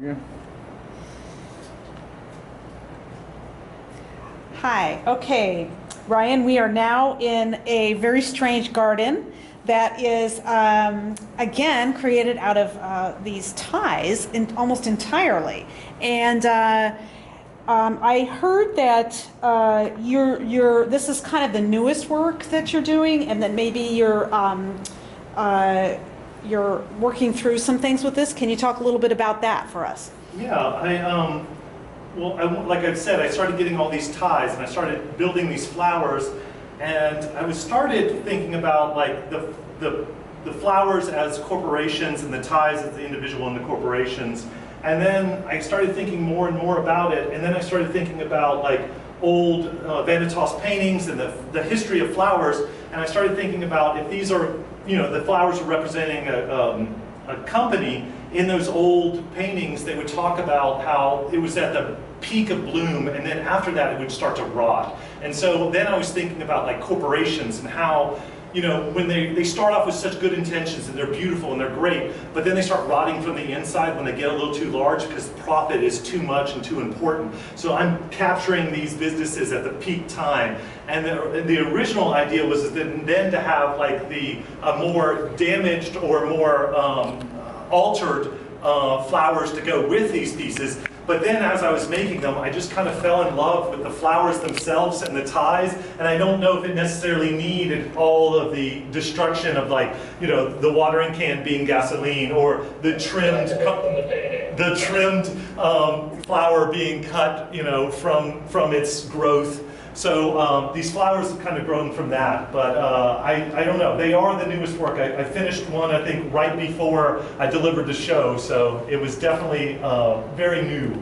Yeah. Hi, okay, Ryan, we are now in a very strange garden that is, again, created out of these ties almost entirely. And I heard that this is kind of the newest work that you're doing, and that maybe you're working through some things with this. Can you talk a little bit about that for us? Yeah, like I said, I started getting all these ties, and I started building these flowers, and I started thinking about like the flowers as corporations and the ties as the individual and the corporations. And then I started thinking more and more about it, and then I started thinking about like old Vanitas paintings and the history of flowers, and I started thinking about if these are, the flowers are representing a company. In those old paintings, they would talk about how it was at the peak of bloom, and then after that it would start to rot. And so then I was thinking about like corporations and how, when they start off with such good intentions and they're beautiful and they're great, but then they start rotting from the inside when they get a little too large because profit is too much and too important. So I'm capturing these businesses at the peak time. And the original idea was then to have like a more damaged or more altered flowers to go with these pieces. But then as I was making them, I just kind of fell in love with the flowers themselves and the ties, and I don't know if it necessarily needed all of the destruction of like, the watering can being gasoline, or the trimmed flower being cut, from its growth. So these flowers have kind of grown from that, but I don't know. They are the newest work. I finished one, I think, right before I delivered the show, so it was definitely very new.